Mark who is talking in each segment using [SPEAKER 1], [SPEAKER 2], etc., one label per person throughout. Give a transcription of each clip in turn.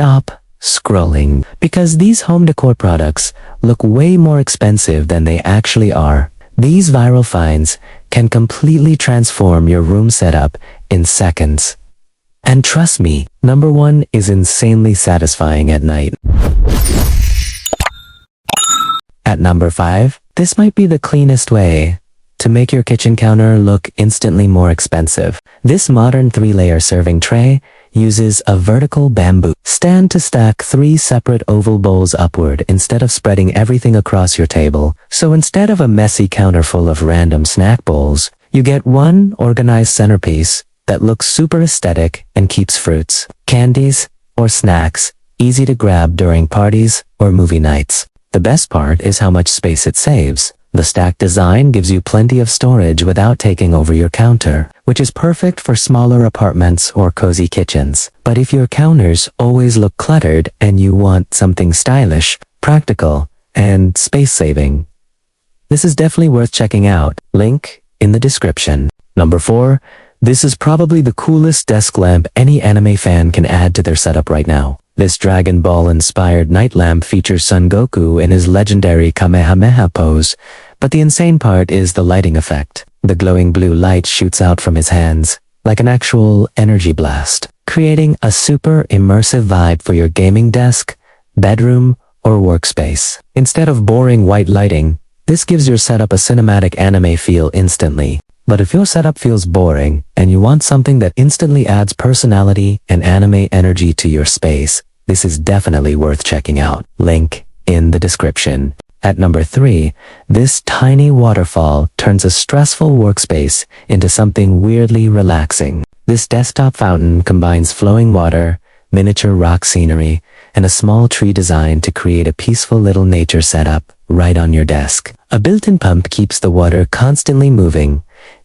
[SPEAKER 1] stop scrolling, because these home decor products look way more expensive than they actually are. These viral finds can completely transform your room setup in seconds. And trust me, number 1 is insanely satisfying at night. At number 5, this might be the cleanest way to make your kitchen counter look instantly more expensive. This modern 3-layer serving tray uses a vertical bamboo stand to stack 3 separate oval bowls upward instead of spreading everything across your table. So instead of a messy counter full of random snack bowls, you get one organized centerpiece that looks super aesthetic and keeps fruits, candies, or snacks easy to grab during parties or movie nights. The best part is how much space it saves. The stacked design gives you plenty of storage without taking over your counter, which is perfect for smaller apartments or cozy kitchens. But if your counters always look cluttered and you want something stylish, practical, and space-saving, this is definitely worth checking out. Link in the description. Number 4. This is probably the coolest desk lamp any anime fan can add to their setup right now. This Dragon Ball-inspired night lamp features Son Goku in his legendary Kamehameha pose, but the insane part is the lighting effect. The glowing blue light shoots out from his hands, like an actual energy blast, creating a super immersive vibe for your gaming desk, bedroom, or workspace. Instead of boring white lighting, this gives your setup a cinematic anime feel instantly. But if your setup feels boring and you want something that instantly adds personality and anime energy to your space, this is definitely worth checking out. Link in the description. At number 3, this tiny waterfall turns a stressful workspace into something weirdly relaxing. This desktop fountain combines flowing water, miniature rock scenery, and a small tree design to create a peaceful little nature setup right on your desk. A built-in pump keeps the water constantly moving,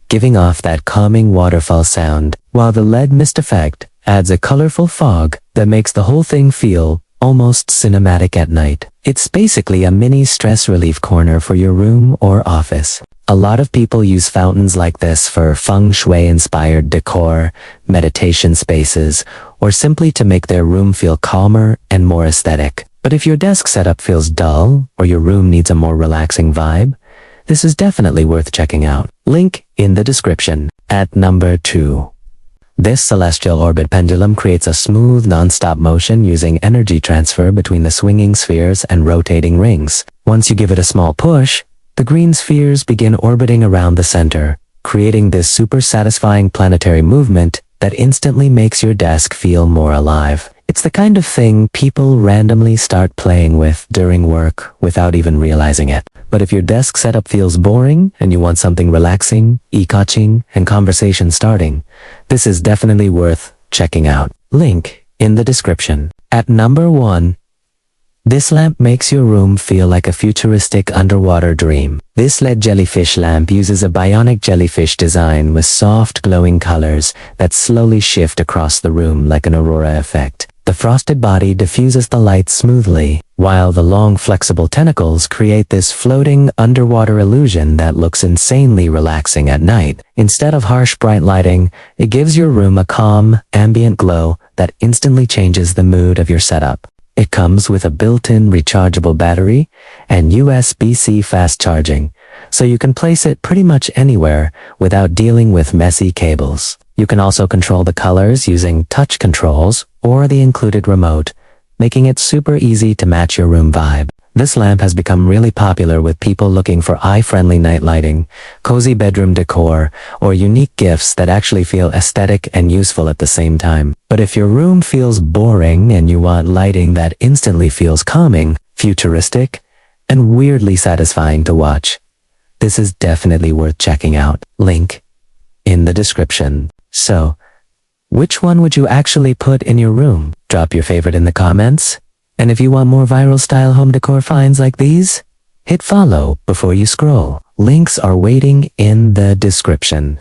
[SPEAKER 1] giving off that calming waterfall sound, while the LED mist effect adds a colorful fog that makes the whole thing feel almost cinematic at night. It's basically a mini stress relief corner for your room or office. A lot of people use fountains like this for feng shui-inspired decor, meditation spaces, or simply to make their room feel calmer and more aesthetic. But if your desk setup feels dull, or your room needs a more relaxing vibe, this is definitely worth checking out. Link in the description. At number 2. This celestial orbit pendulum creates a smooth, non-stop motion using energy transfer between the swinging spheres and rotating rings. Once you give it a small push, the green spheres begin orbiting around the center, creating this super satisfying planetary movement that instantly makes your desk feel more alive. It's the kind of thing people randomly start playing with during work without even realizing it. But if your desk setup feels boring and you want something relaxing, eye-catching, and conversation starting, this is definitely worth checking out. Link in the description. At number 1, this lamp makes your room feel like a futuristic underwater dream. This LED jellyfish lamp uses a bionic jellyfish design with soft glowing colors that slowly shift across the room like an aurora effect. The frosted body diffuses the light smoothly, while the long flexible tentacles create this floating underwater illusion that looks insanely relaxing at night. Instead of harsh bright lighting, it gives your room a calm, ambient glow that instantly changes the mood of your setup. It comes with a built-in rechargeable battery and USB-C fast charging, so you can place it pretty much anywhere without dealing with messy cables. You can also control the colors using touch controls or the included remote, making it super easy to match your room vibe. This lamp has become really popular with people looking for eye-friendly night lighting, cozy bedroom decor, or unique gifts that actually feel aesthetic and useful at the same time. But if your room feels boring and you want lighting that instantly feels calming, futuristic, and weirdly satisfying to watch, this is definitely worth checking out. Link in the description. So, which one would you actually put in your room? Drop your favorite in the comments. And if you want more viral style home decor finds like these, hit follow before you scroll. Links are waiting in the description.